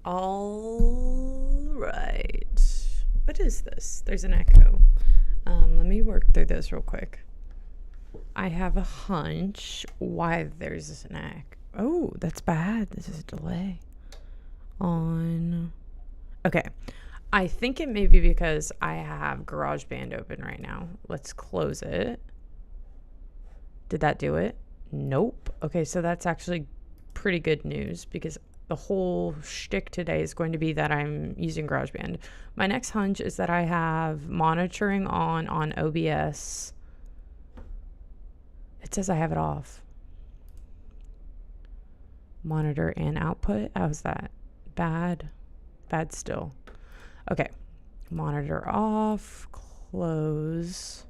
All right. What is this? There's an echo. Let me work through this real quick. I have a hunch why there's an echo. Oh, that's bad. This is a delay on. Okay. I think it may be because I have GarageBand open right now. Let's close it. Did that do it? Nope. Okay, so that's actually pretty good news because the whole shtick today is going to be that I'm using GarageBand. My next hunch is that I have monitoring on OBS. It says I have it off. Monitor and output. How's that? Bad. Bad still. Okay. Monitor off. Close.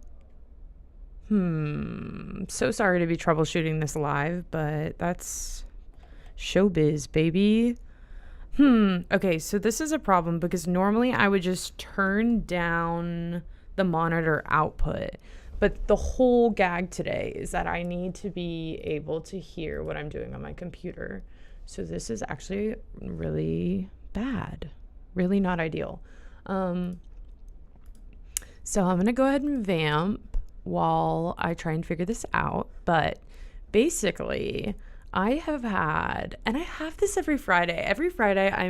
So sorry to be troubleshooting this live, but that's showbiz, baby. Okay, so this is a problem because normally I would just turn down the monitor output. But the whole gag today is that I need to be able to hear what I'm doing on my computer. So this is actually really bad. Really not ideal. So I'm going to go ahead and vamp while I try and figure this out. But basically, I have had, and I have this every Friday. Every Friday I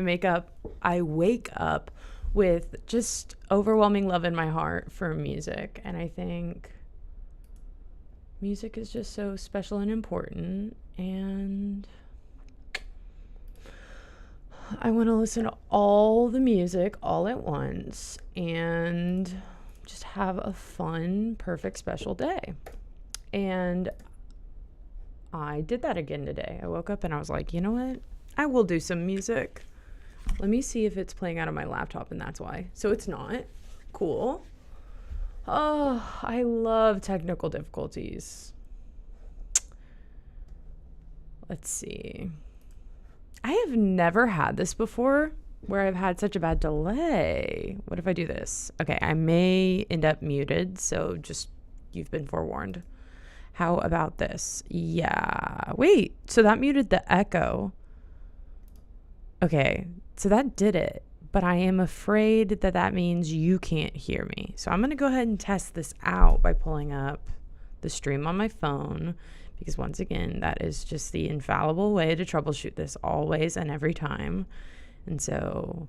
wake up with just overwhelming love in my heart for music. And I think music is just so special and important. And I want to listen to all the music all at once and just have a fun, perfect, special day. And I did that again today. I woke up and I was like, you know what? I will do some music. Let me see if it's playing out on my laptop, and that's why. So it's not. Cool. Oh, I love technical difficulties. Let's see. I have never had this before where I've had such a bad delay. What if I do this? Okay, I may end up muted, so just you've been forewarned. How about this? Yeah. Wait, so that muted the echo. Okay, so that did it. But I am afraid that that means you can't hear me. So I'm going to go ahead and test this out by pulling up the stream on my phone. Because once again, that is just the infallible way to troubleshoot this always and every time. And so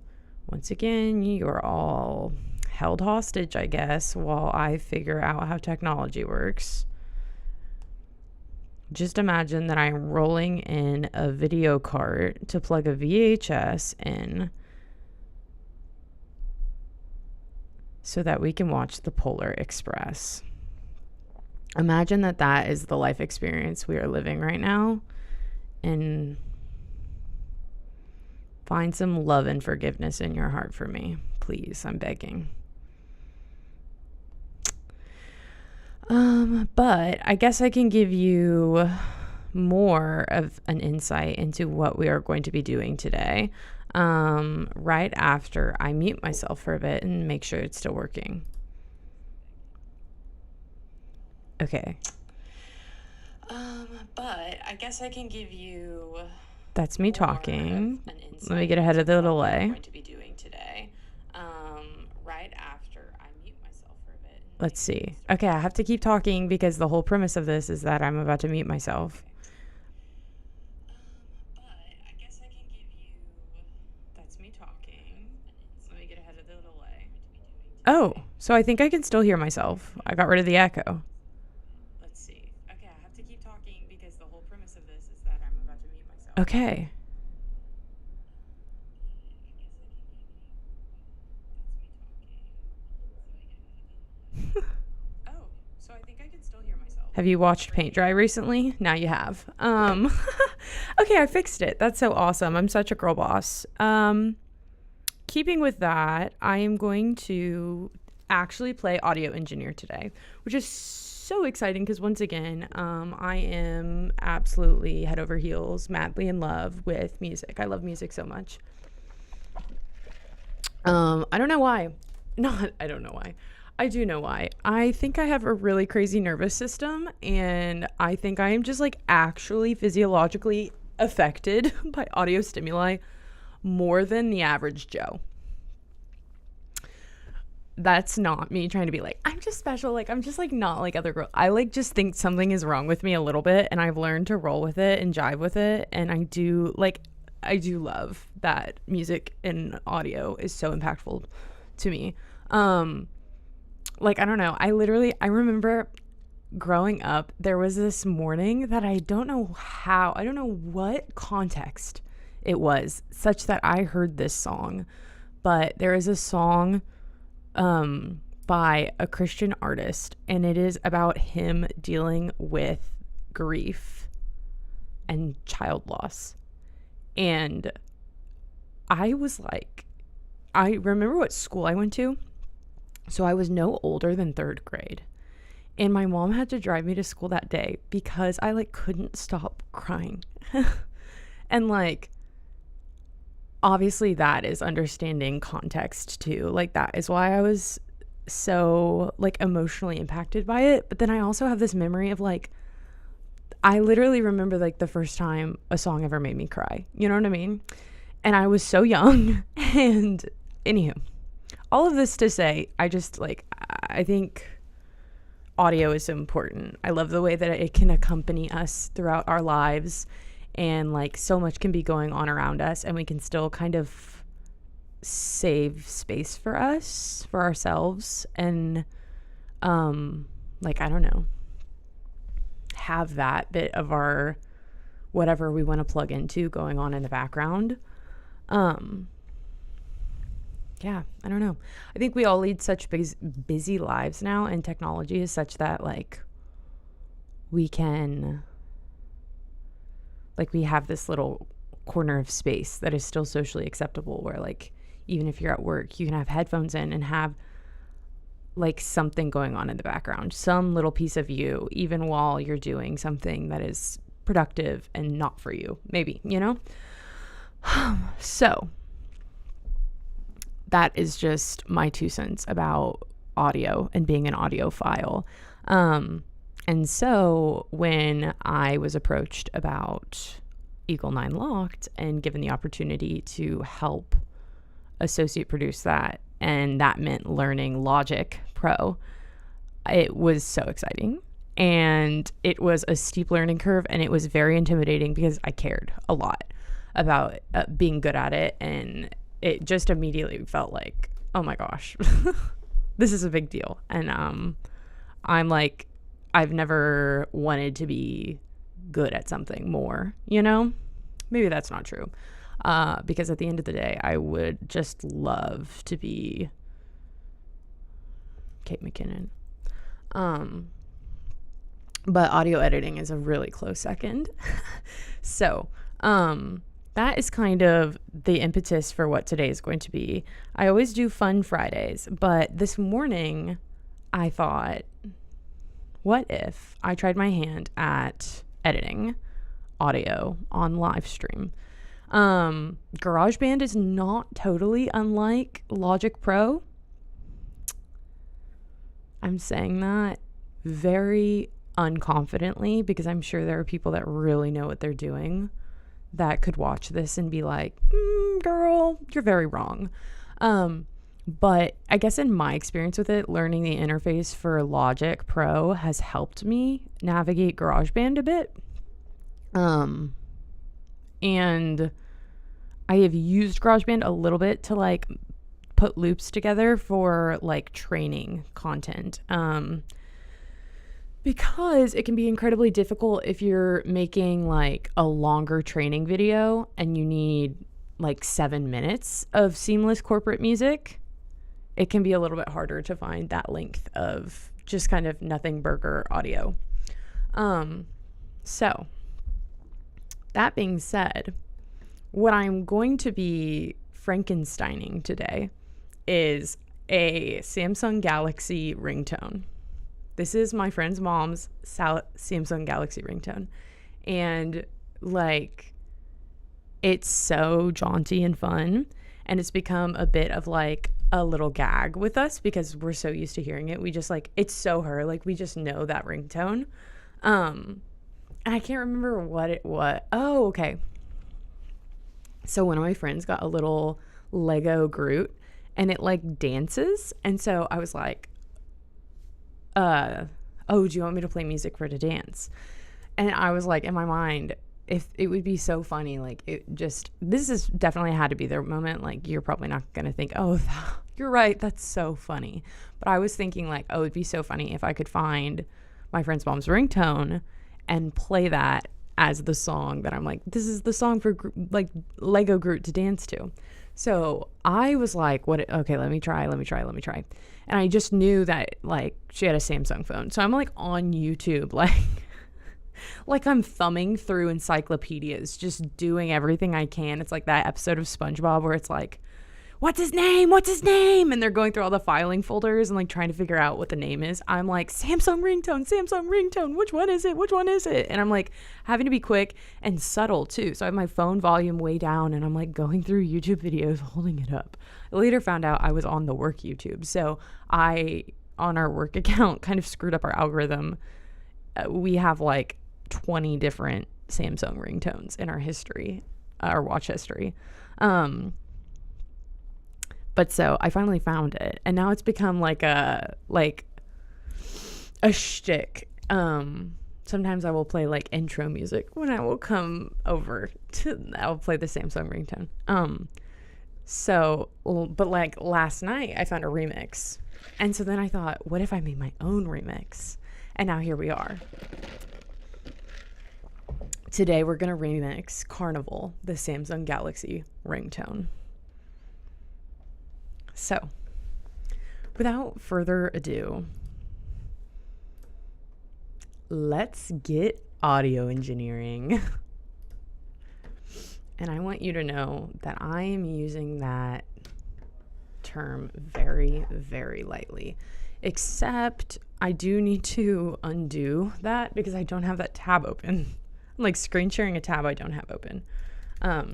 once again, you're all held hostage, I guess, while I figure out how technology works. Just imagine that I'm rolling in a video cart to plug a VHS in so that we can watch the Polar Express. Imagine that that is the life experience we are living right now, and find some love and forgiveness in your heart for me. Please, I'm begging. But I guess I can give you more of an insight into what we are going to be doing today, right after I mute myself for a bit and make sure it's still working. Okay. But I guess I can give you. That's me talking. Let me get ahead of the delay. Going to be doing today, right after I mute myself for a bit. Let's see. Okay, I have to keep talking because the whole premise of this is that I'm about to mute myself. But I guess I can give you. That's me talking. Let me get ahead of the delay. Oh, so I think I can still hear myself. I got rid of the echo. Okay. Oh, so I think I can still hear myself. Have you watched paint dry recently? Now you have. Okay, I fixed it. That's so awesome. I'm such a girl boss. Keeping with that, I am going to actually play Audio Engineer today, which is so exciting because once again, I am absolutely head over heels, madly in love with music. I love music so much. I don't know why. I don't know why. I do know why. I think I have a really crazy nervous system, and I think I am just like actually physiologically affected by audio stimuli more than the average Joe. That's not me trying to be like, I'm just special. Like, I'm just like not like other girls. I like just think something is wrong with me a little bit, and I've learned to roll with it and jive with it. And I do love that music and audio is so impactful to me. Like, I don't know. I remember growing up, there was this morning that I don't know what context it was such that I heard this song, but there is a song by a Christian artist, and it is about him dealing with grief and child loss. And I was like, I remember what school I went to. So I was no older than 3rd grade. And my mom had to drive me to school that day because I like couldn't stop crying. And like, obviously that is understanding context too. Like, that is why I was so like emotionally impacted by it. But then I also have this memory of like, I literally remember like the first time a song ever made me cry. You know what I mean? And I was so young. And anywho, all of this to say, I think audio is so important. I love the way that it can accompany us throughout our lives, and like so much can be going on around us, and we can still kind of save space for us, for ourselves, and like, I don't know, have that bit of our whatever we want to plug into going on in the background. Yeah, I don't know. I think we all lead such busy lives now, and technology is such that like we can, like, we have this little corner of space that is still socially acceptable, where like even if you're at work, you can have headphones in and have like something going on in the background, some little piece of you, even while you're doing something that is productive and not for you, maybe, you know? So that is just my 2 cents about audio and being an audiophile. And so when I was approached about Eagle 9 Locked and given the opportunity to help associate produce that, and that meant learning Logic Pro, it was so exciting. And it was a steep learning curve, and it was very intimidating because I cared a lot about being good at it, and it just immediately felt like, oh my gosh, this is a big deal. And I'm like, I've never wanted to be good at something more, you know? Maybe that's not true. Because at the end of the day, I would just love to be Kate McKinnon. But audio editing is a really close second. So, that is kind of the impetus for what today is going to be. I always do fun Fridays, but this morning I thought, what if I tried my hand at editing audio on live stream? GarageBand is not totally unlike Logic Pro. I'm saying that very unconfidently because I'm sure there are people that really know what they're doing that could watch this and be like, girl, you're very wrong. But I guess in my experience with it, learning the interface for Logic Pro has helped me navigate GarageBand a bit. And I have used GarageBand a little bit to like put loops together for like training content. Because it can be incredibly difficult if you're making like a longer training video and you need like 7 minutes of seamless corporate music. It can be a little bit harder to find that length of just kind of nothing burger audio. So that being said, what I'm going to be Frankensteining today is a Samsung Galaxy ringtone. This is my friend's mom's Samsung Galaxy ringtone. And like, it's so jaunty and fun. And it's become a bit of like a little gag with us because we're so used to hearing it. We just like, it's so her, like we just know that ringtone. And I can't remember what it was. Oh, okay. So one of my friends got a little Lego Groot and it like dances. And so I was like, oh, do you want me to play music for it to dance? And I was like, in my mind, if it would be so funny, like this is definitely had to be their moment. Like, you're probably not going to think, oh, you're right, that's so funny. But I was thinking like, oh, it'd be so funny if I could find my friend's mom's ringtone and play that as the song that I'm like, this is the song for like Lego Groot to dance to. So I was like, okay, let me try. And I just knew that like she had a Samsung phone. So I'm like on YouTube, like I'm thumbing through encyclopedias, just doing everything I can. It's like that episode of SpongeBob where it's like, what's his name? And they're going through all the filing folders and like trying to figure out what the name is. I'm like, Samsung ringtone. Which one is it? And I'm like having to be quick and subtle too. So I have my phone volume way down and I'm like going through YouTube videos, holding it up. I later found out I was on the work YouTube. So I, on our work account, kind of screwed up our algorithm. We have like 20 different Samsung ringtones in our history, our watch history. But so I finally found it, and now it's become like a shtick. Sometimes I will play like intro music when I will come over I'll play the Samsung ringtone. But like last night I found a remix, and so then I thought, what if I made my own remix? And now here we are. Today we're gonna remix Carnival, the Samsung Galaxy ringtone. So, without further ado, let's get audio engineering. And I want you to know that I am using that term very, very lightly. Except I do need to undo that because I don't have that tab open. I'm like screen sharing a tab I don't have open. Okay.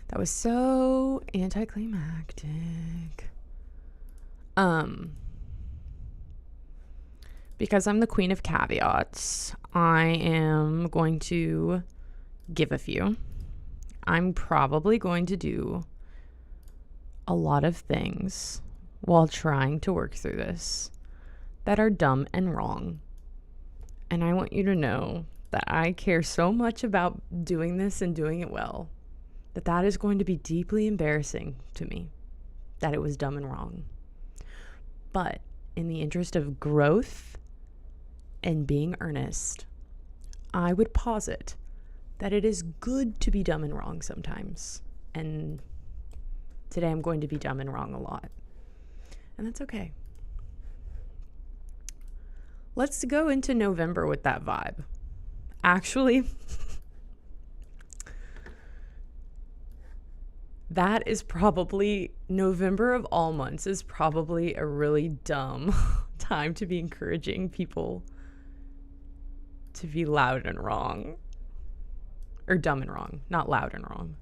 That was so anticlimactic. Because I'm the queen of caveats, I am going to give a few. I'm probably going to do a lot of things while trying to work through this that are dumb and wrong. And I want you to know that I care so much about doing this and doing it well that is going to be deeply embarrassing to me, that it was dumb and wrong. But in the interest of growth and being earnest, I would posit that it is good to be dumb and wrong sometimes. And today I'm going to be dumb and wrong a lot. And that's okay. Let's go into November with that vibe. Actually, that is probably, November of all months is probably a really dumb time to be encouraging people to be loud and wrong. Or dumb and wrong, not loud and wrong.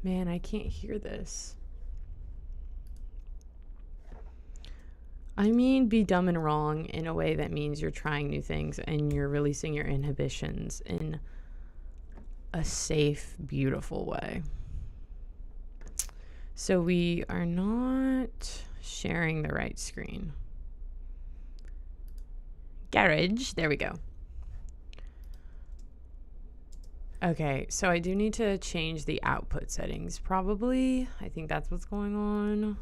Man, I can't hear this. I mean, be dumb and wrong in a way that means you're trying new things and you're releasing your inhibitions in a safe, beautiful way. So we are not sharing the right screen. Garage, there we go. Okay, so I do need to change the output settings, probably. I think that's what's going on.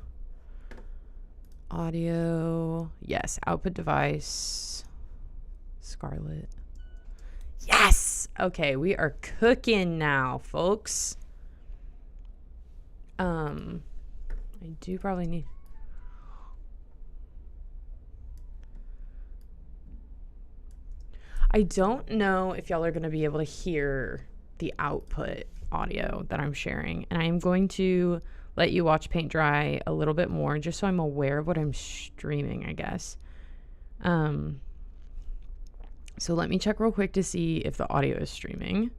Audio, yes, output device, Scarlett. Yes! Okay, we are cooking now, folks. I do probably need... I don't know if y'all are going to be able to hear the output audio that I'm sharing, and I am going to let you watch paint dry a little bit more just so I'm aware of what I'm streaming, I guess. So let me check real quick to see if the audio is streaming.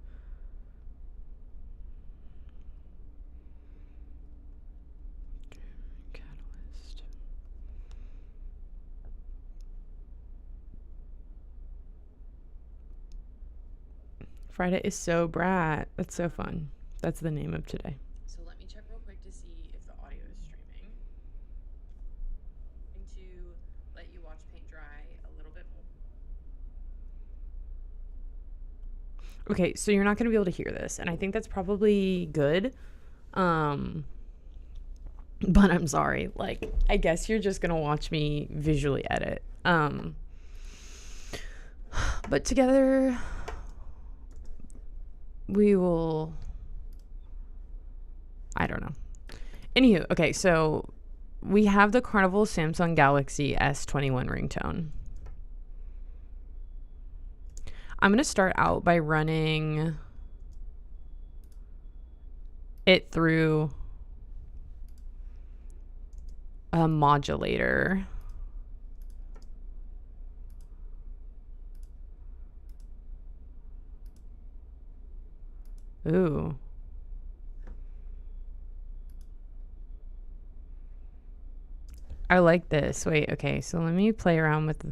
Friday is so brat. That's so fun. That's the name of today. So let me check real quick to see if the audio is streaming. And to let you watch paint dry a little bit more. Okay, so you're not going to be able to hear this, and I think that's probably good. But I'm sorry. Like, I guess you're just going to watch me visually edit. But together we will, I don't know. Anywho, okay, so we have the Carnival Samsung Galaxy S21 ringtone. I'm going to start out by running it through a modulator. Ooh. I like this. Wait, okay, so let me play around with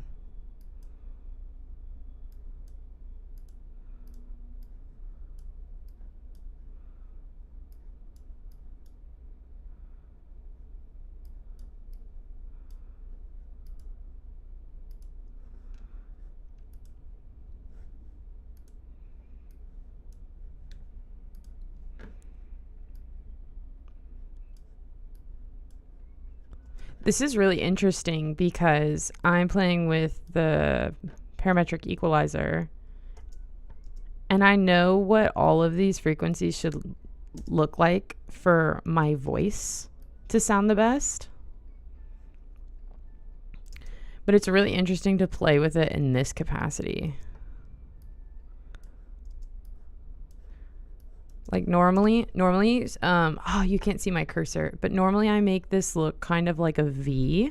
This is really interesting because I'm playing with the parametric equalizer, and I know what all of these frequencies should look like for my voice to sound the best. But it's really interesting to play with it in this capacity. Like normally, oh, you can't see my cursor, but normally I make this look kind of like a V.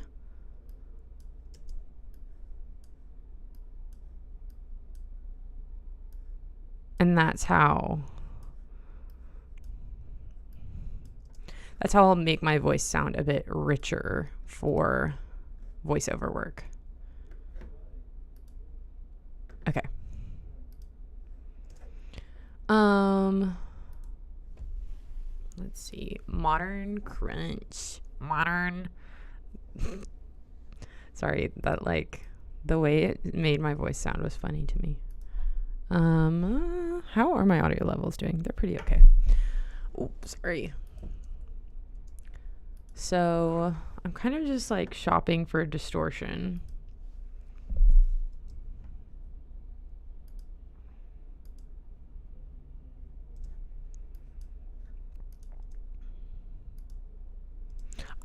And that's how I'll make my voice sound a bit richer for voiceover work. Okay. Let's see. Modern crunch. Sorry, that like the way it made my voice sound was funny to me. How are my audio levels doing? They're pretty okay. Oh, sorry. So I'm kind of just like shopping for distortion.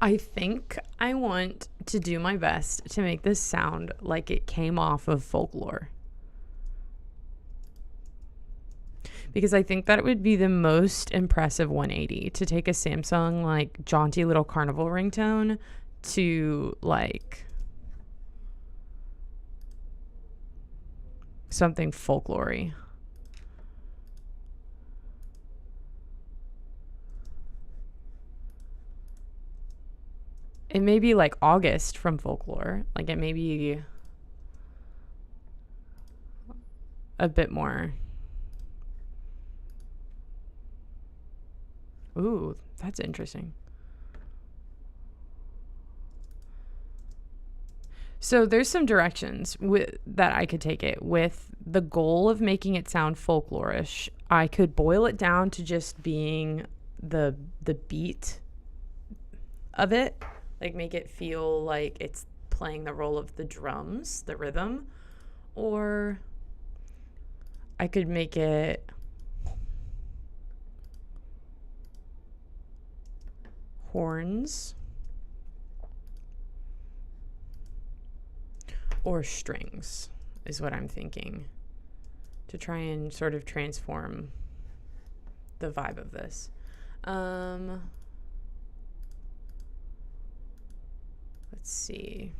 I think I want to do my best to make this sound like it came off of Folklore. Because I think that it would be the most impressive 180 to take a Samsung like jaunty little carnival ringtone to like something folklory. It may be like August from Folklore. Like it may be a bit more. Ooh, that's interesting. So there's some directions that I could take it with the goal of making it sound folklorish. I could boil it down to just being the beat of it, like make it feel like it's playing the role of the drums, the rhythm, or I could make it horns or strings is what I'm thinking, to try and sort of transform the vibe of this. Let's see.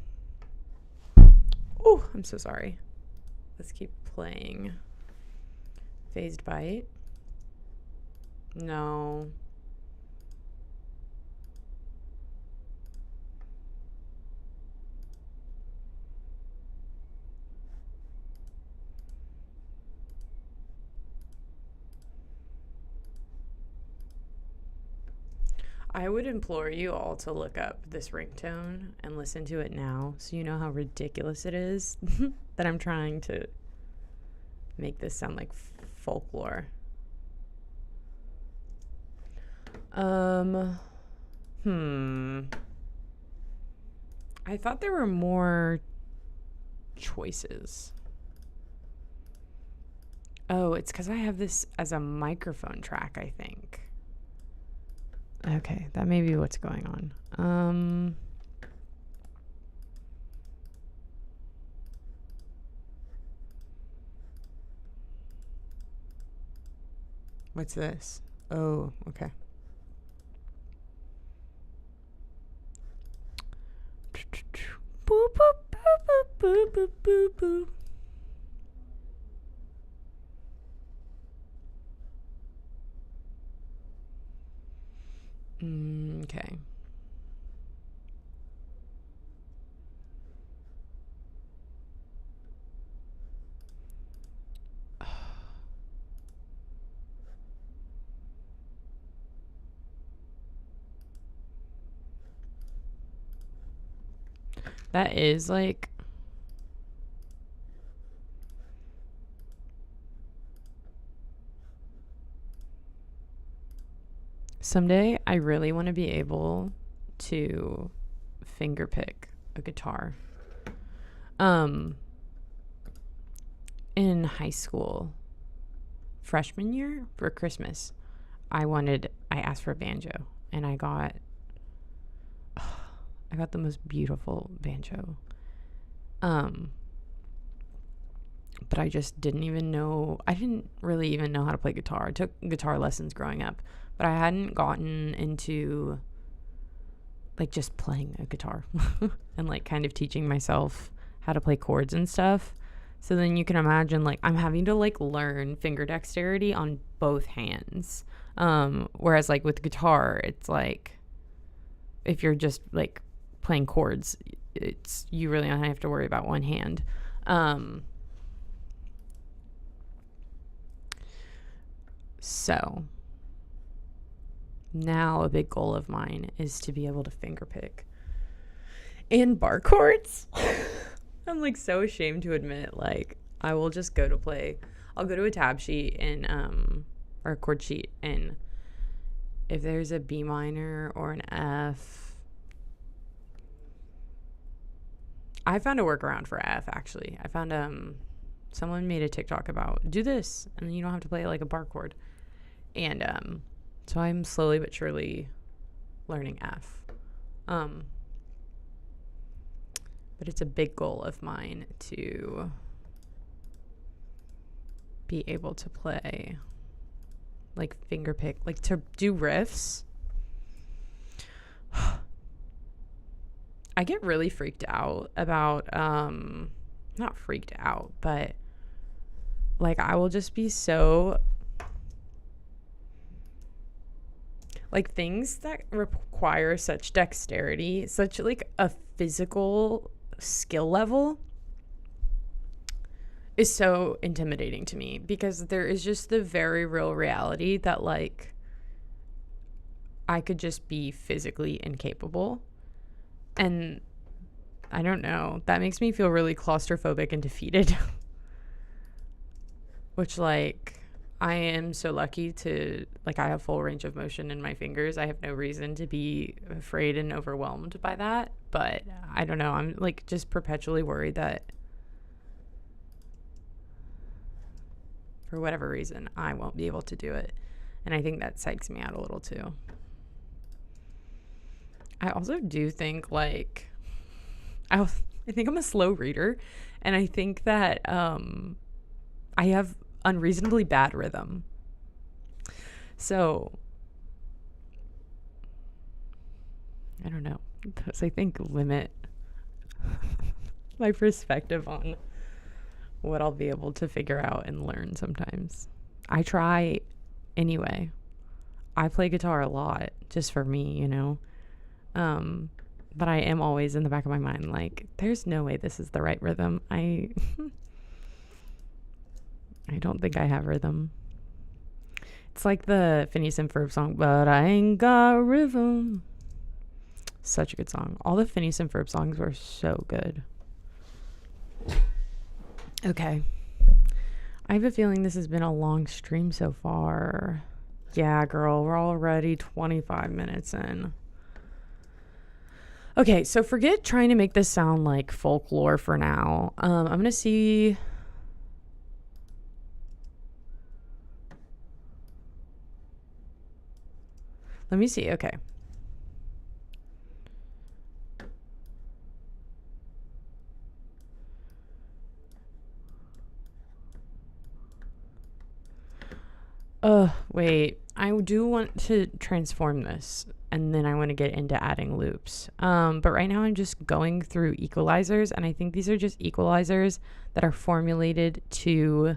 Oh, I'm so sorry. Let's keep playing. Phased bite. No. I would implore you all to look up this ringtone and listen to it now so you know how ridiculous it is that I'm trying to make this sound like folklore. I thought there were more choices. Oh, it's because I have this as a microphone track, I think. Okay, that may be what's going on. What's this? Oh, okay. Boop, boop, boop, boop, boop, boop, boop. Okay. That is like someday I really want to be able to finger pick a guitar. In high school, freshman year for Christmas, I asked for a banjo, and I got the most beautiful banjo. But I just didn't really even know how to play guitar. I took guitar lessons growing up, but I hadn't gotten into like just playing a guitar and like kind of teaching myself how to play chords and stuff. So then you can imagine like I'm having to like learn finger dexterity on both hands. Whereas like with guitar, it's like if you're just like playing chords, you really don't have to worry about one hand. So now a big goal of mine is to be able to finger pick and bar chords. I'm like so ashamed to admit, like I will just I'll go to a tab sheet and or a chord sheet, and if there's a B minor or an F, I found a workaround for F actually. I found someone made a TikTok about do this and then you don't have to play like a bar chord. And so I'm slowly but surely learning F. But it's a big goal of mine to be able to play like finger pick, like to do riffs. I get really freaked out about not freaked out, but like I will just be so like things that require such dexterity, such like a physical skill level is so intimidating to me, because there is just the very real reality that like I could just be physically incapable. And I don't know, that makes me feel really claustrophobic and defeated. Which like I am so lucky to like I have full range of motion in my fingers. I have no reason to be afraid and overwhelmed by that, but I don't know, I'm like just perpetually worried that for whatever reason I won't be able to do it, and I think that psychs me out a little too. I also do think like I think I'm a slow reader, and I think that I have unreasonably bad rhythm. So I don't know. Those I think limit my perspective on what I'll be able to figure out and learn sometimes. I try anyway. I play guitar a lot just for me, you know. But I am always in the back of my mind like there's no way this is the right rhythm. I don't think I have rhythm. It's like the Phineas and Ferb song, but I ain't got rhythm. Such a good song. All the Phineas and Ferb songs were so good. Okay. I have a feeling this has been a long stream so far. Yeah, girl, we're already 25 minutes in. Okay, so forget trying to make this sound like folklore for now. I'm going to see... Let me see. Okay. Wait. I do want to transform this, and then I want to get into adding loops. But right now I'm just going through equalizers, and I think these are just equalizers that are formulated to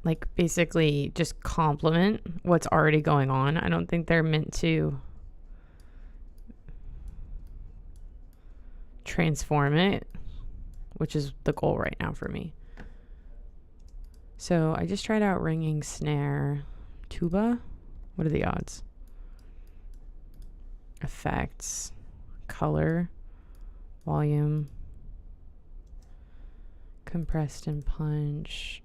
like basically just complement what's already going on. I don't think they're meant to transform it, which is the goal right now for me. So I just tried out ringing, snare, tuba. What are the odds? Effects, color, volume, compressed and punch.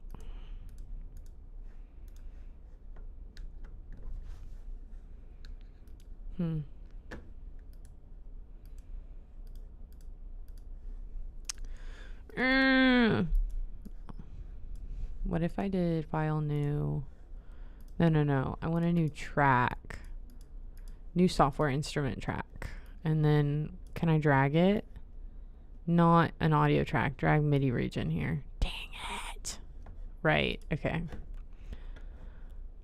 What if I did file new? No. I want a new track. New software instrument track. And then can I drag it? Not an audio track. Drag MIDI region here. Dang it. Right. Okay.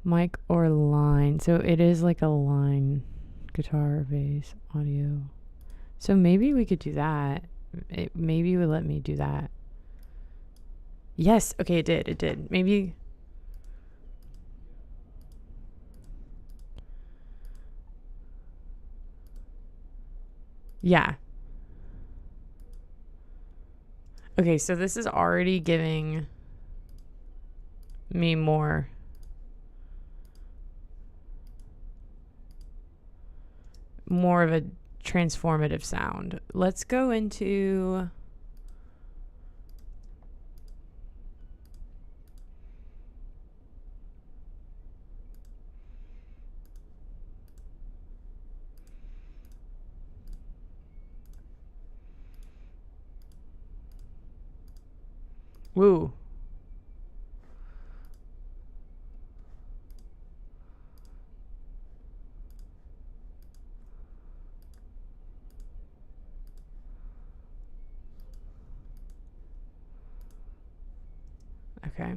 Mic or line. So it is like a line. Guitar, bass, audio. So maybe we could do that. Maybe it would let me do that. Yes. Okay, it did. Maybe. Yeah. Okay, so this is already giving me more. More of a transformative sound. Let's go into woo. Okay.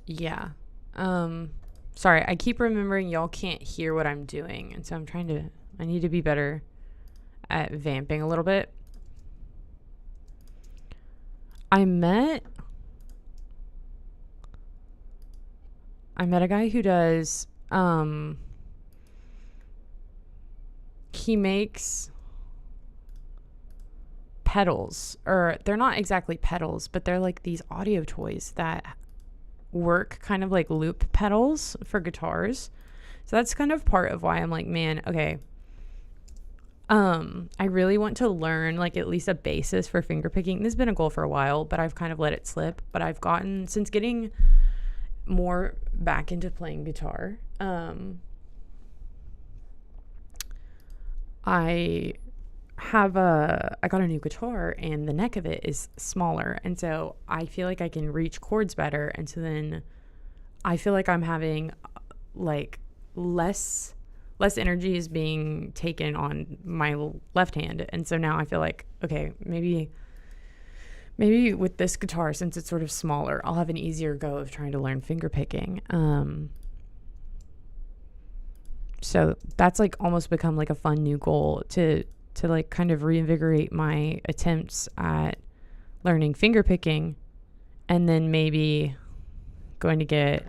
Yeah. Sorry, I keep remembering y'all can't hear what I'm doing, and so I need to be better at vamping a little bit. I met a guy who does he makes pedals, or they're not exactly pedals, but they're like these audio toys that work kind of like loop pedals for guitars. So that's kind of part of why I'm like, man, okay, I really want to learn like at least a basis for fingerpicking. This has been a goal for a while, but I've kind of let it slip. But I've gotten, since getting more back into playing guitar, I got a new guitar, and the neck of it is smaller, and so I feel like I can reach chords better, and so then I feel like I'm having like less energy is being taken on my left hand, and so now I feel like, okay, maybe Maybe with this guitar, since it's sort of smaller, I'll have an easier go of trying to learn finger picking. So that's like almost become like a fun new goal to like kind of reinvigorate my attempts at learning finger picking, and then maybe going to get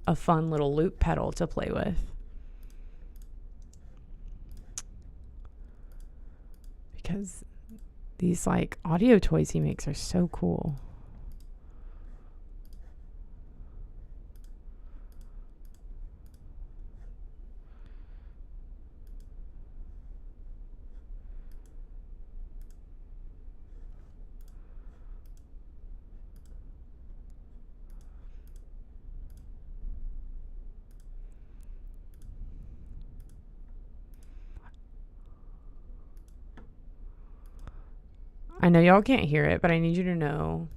a fun little loop pedal to play with. Because these like audio toys he makes are so cool. I know y'all can't hear it, but I need you to know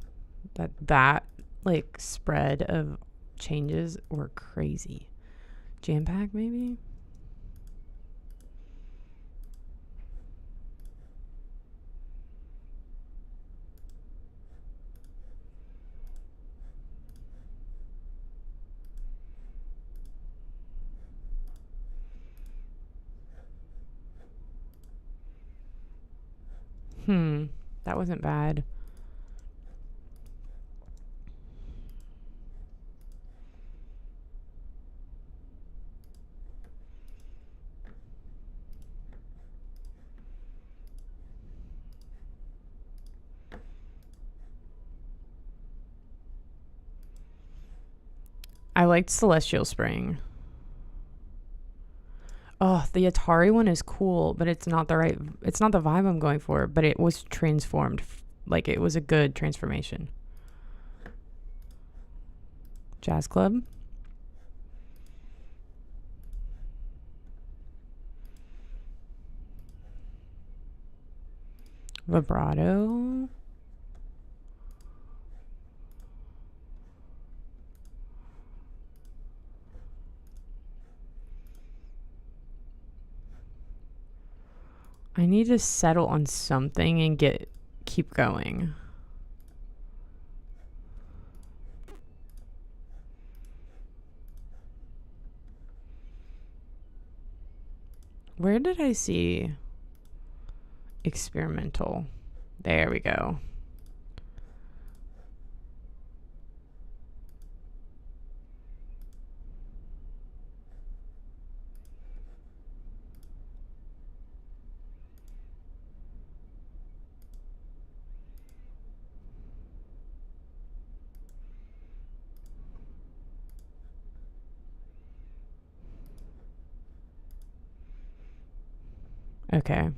that like spread of changes were crazy. Jam pack maybe? That wasn't bad. I liked Celestial Spring. Oh, the Atari one is cool, but it's not the vibe I'm going for, but it was transformed. Like, it was a good transformation. Jazz Club. Vibrato. I need to settle on something and keep going. Where did I see experimental? There we go. Okay.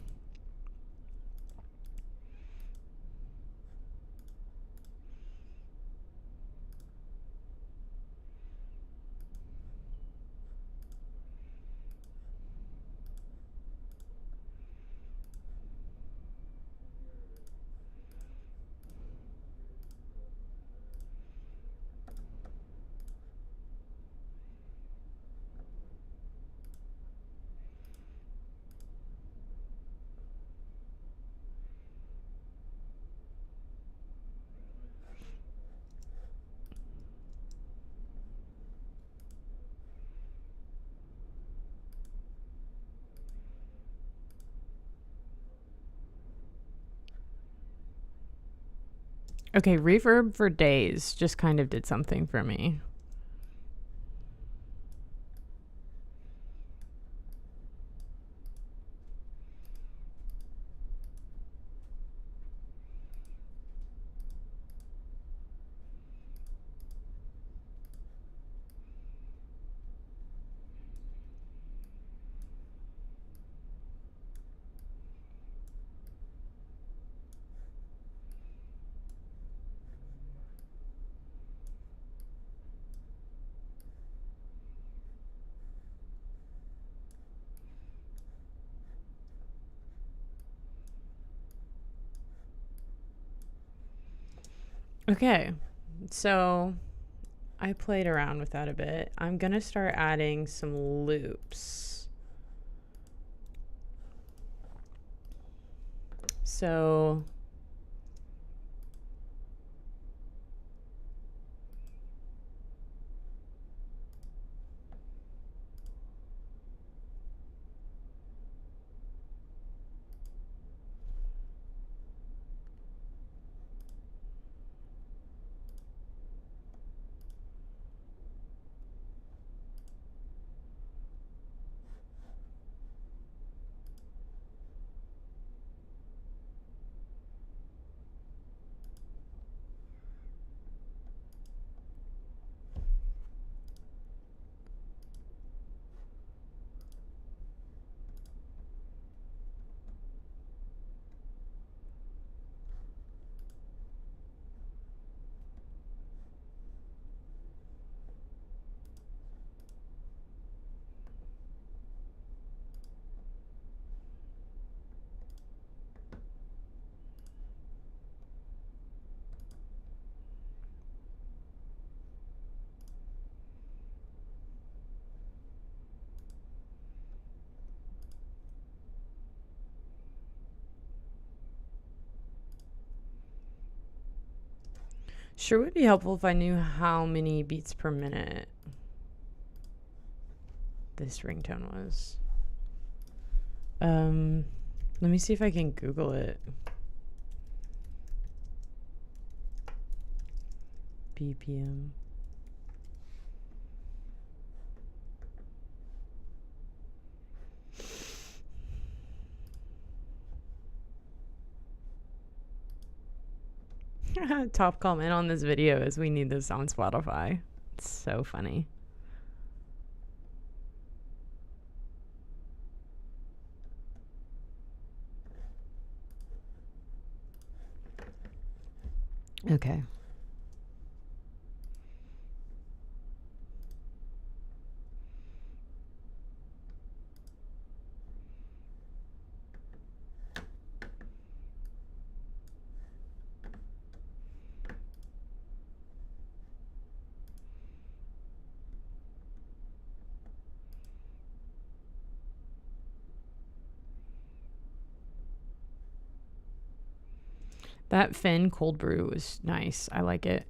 Okay, reverb for days just kind of did something for me. Okay, so I played around with that a bit. I'm going to start adding some loops. So Sure would be helpful if I knew how many beats per minute this ringtone was. Let me see if I can Google it. BPM. Top comment on this video is we need this on Spotify. It's so funny. Okay. That Finn cold brew is nice. I like it.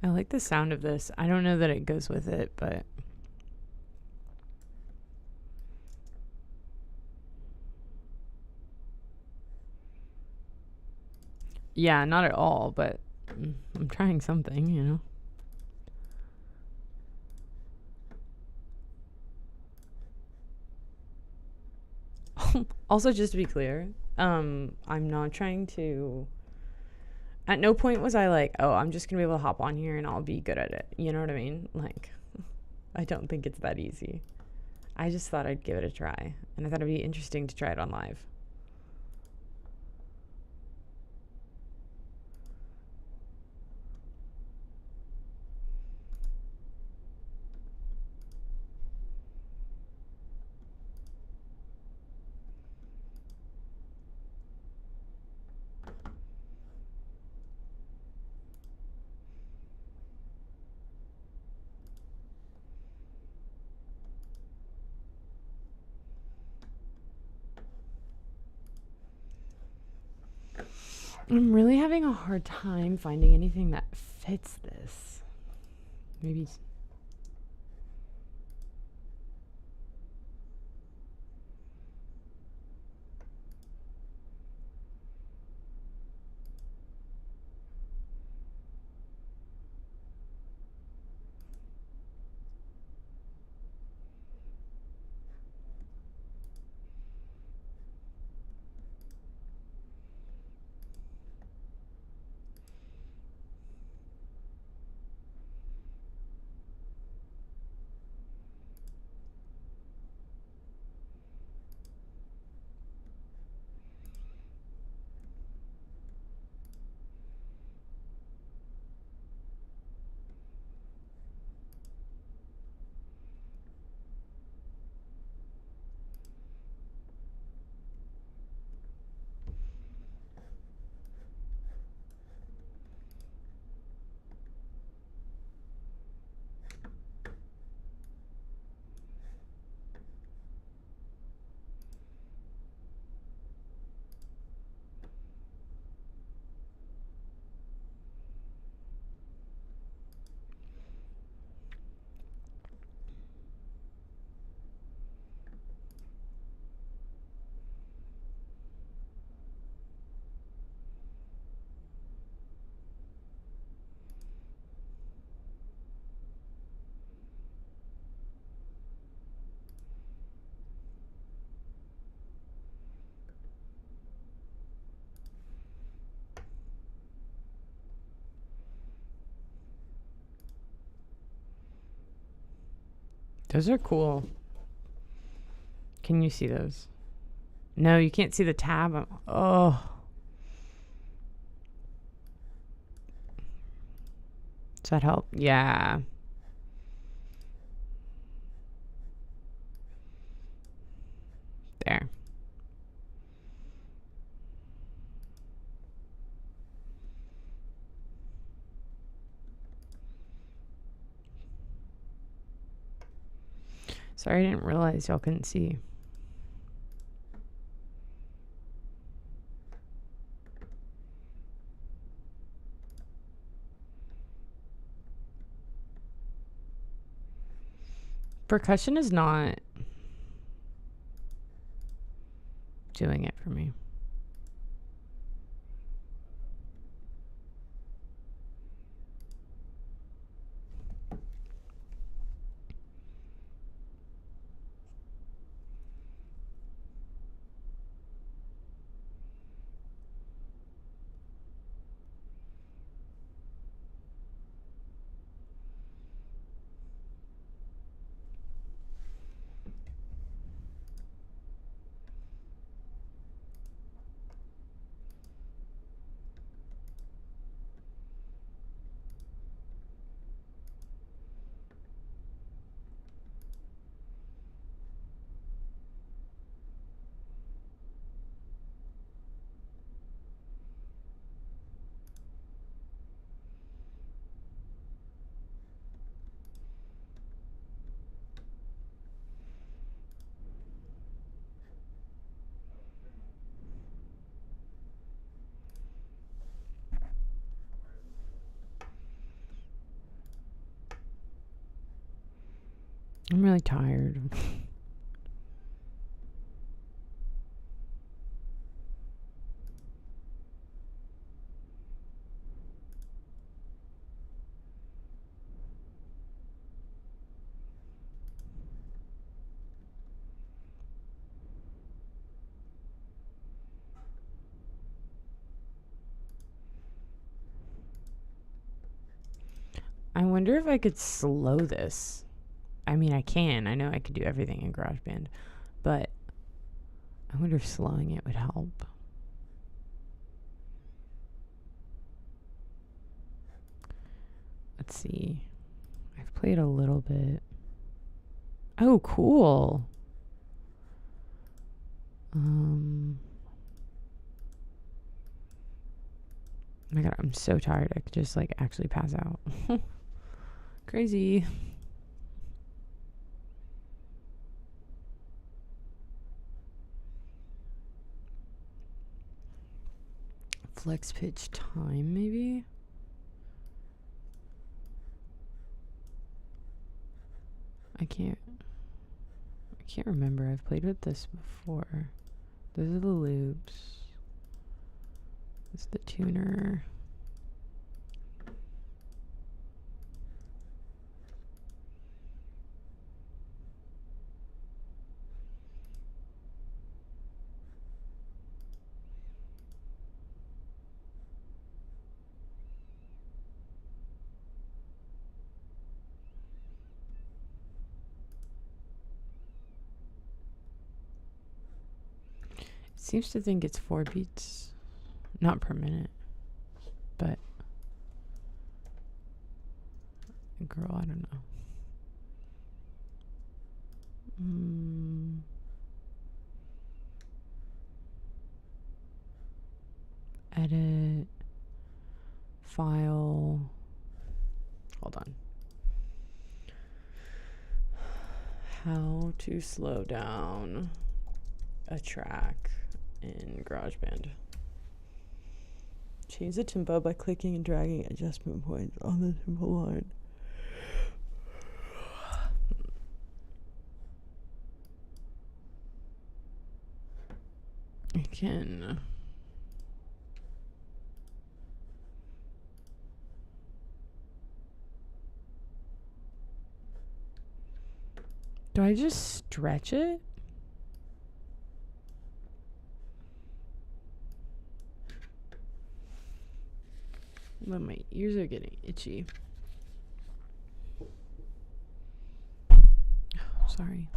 I like the sound of this. I don't know that it goes with it, but yeah, not at all, but I'm trying something, you know. Also, just to be clear, I'm not trying to. At no point was I like, oh, I'm just gonna be able to hop on here and I'll be good at it. You know what I mean? Like, I don't think it's that easy. I just thought I'd give it a try, and I thought it'd be interesting to try it on live. I'm really having a hard time finding anything that fits this. Maybe. Those are cool. Can you see those? No, you can't see the tab. Oh. Does that help? Yeah. There. Sorry, I didn't realize y'all couldn't see. Percussion is not doing it for me. I'm really tired. I wonder if I could slow this. I mean, I can. I know I could do everything in GarageBand, but I wonder if slowing it would help. Let's see. I've played a little bit. Oh, cool. Oh my god, I'm so tired. I could just like actually pass out. Crazy. Flex pitch time, maybe? I can't remember. I've played with this before. Those are the loops. It's the tuner. Seems to think it's 4 beats, not per minute, but girl, I don't know. Edit, file, hold on. How to slow down a track in GarageBand. Change the tempo by clicking and dragging adjustment points on the tempo line. I can. Do I just stretch it? But my ears are getting itchy. Sorry.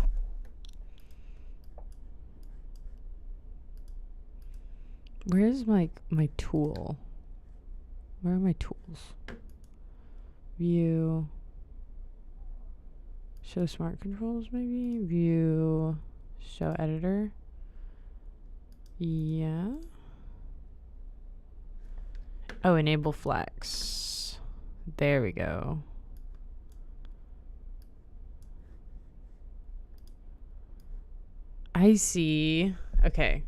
Where's my tool? Where are my tools? View. Show smart controls, maybe? View. Show editor. Yeah. Oh, enable flex. There we go. I see. Okay.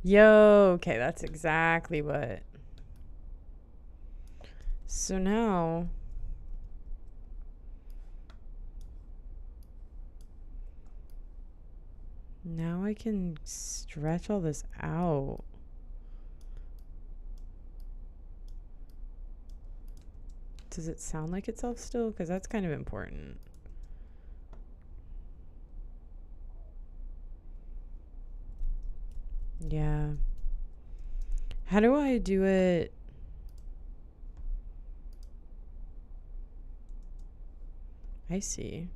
Yo, okay, that's exactly what. So now I can stretch all this out. Does it sound like itself still? Because that's kind of important. Yeah. How do I do it? I see.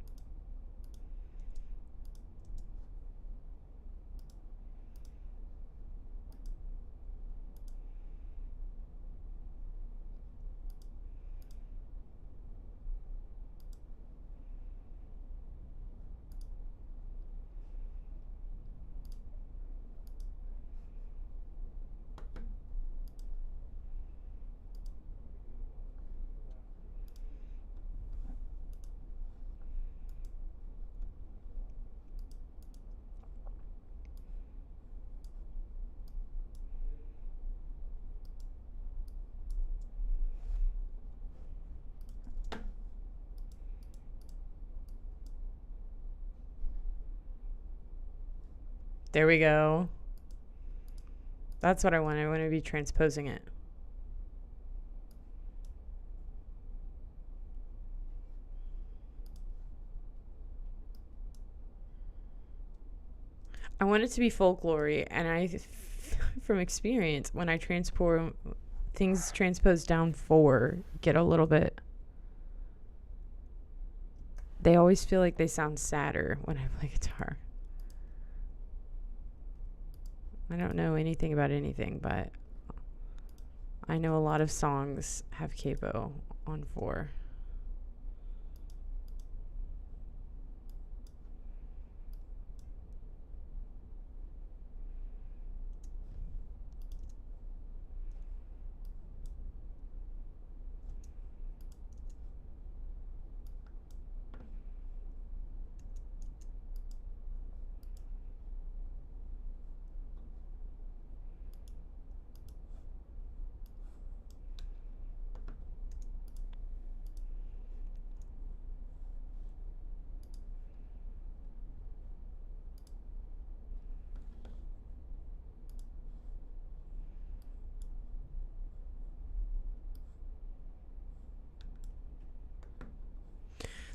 There we go. That's what I want. I want to be transposing it. I want it to be folklore, and from experience, when I transport things transposed down 4, get a little bit. They always feel like they sound sadder when I play guitar. I don't know anything about anything, but I know a lot of songs have capo on 4.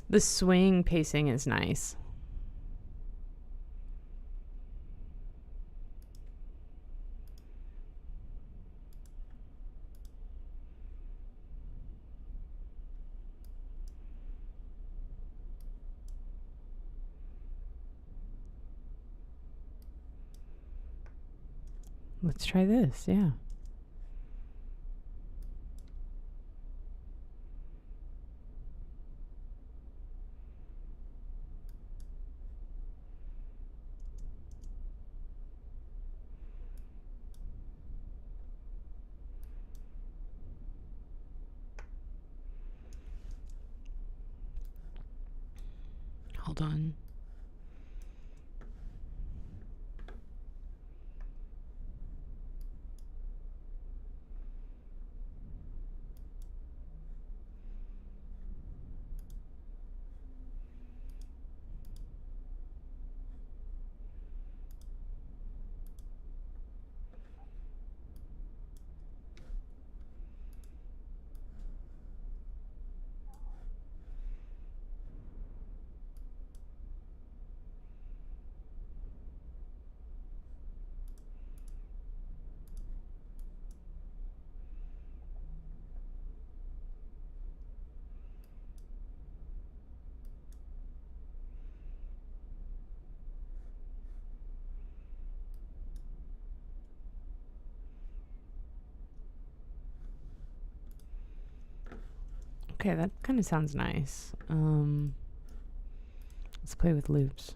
The swing pacing is nice. Let's try this, yeah. Hold on. Okay, that kind of sounds nice. Let's play with loops.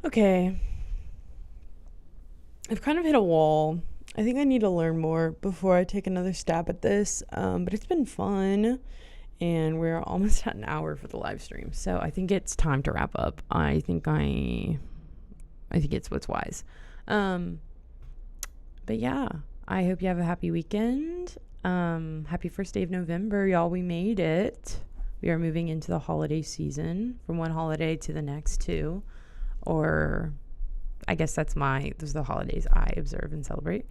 Okay. I've kind of hit a wall. I think I need to learn more before I take another stab at this. But it's been fun. And we're almost at an hour for the live stream. So I think it's time to wrap up. I think it's what's wise. But yeah, I hope you have a happy weekend. Happy first day of November, y'all. We made it. We are moving into the holiday season from one holiday to the next too. Or I guess those are the holidays I observe and celebrate.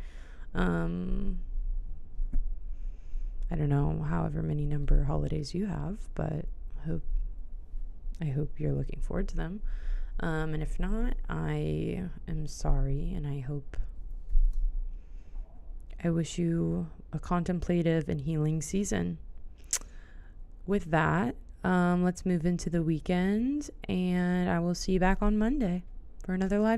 I don't know however many number of holidays you have, but I hope you're looking forward to them. And if not, I am sorry, and I wish you a contemplative and healing season. With that, let's move into the weekend, and I will see you back on Monday for another live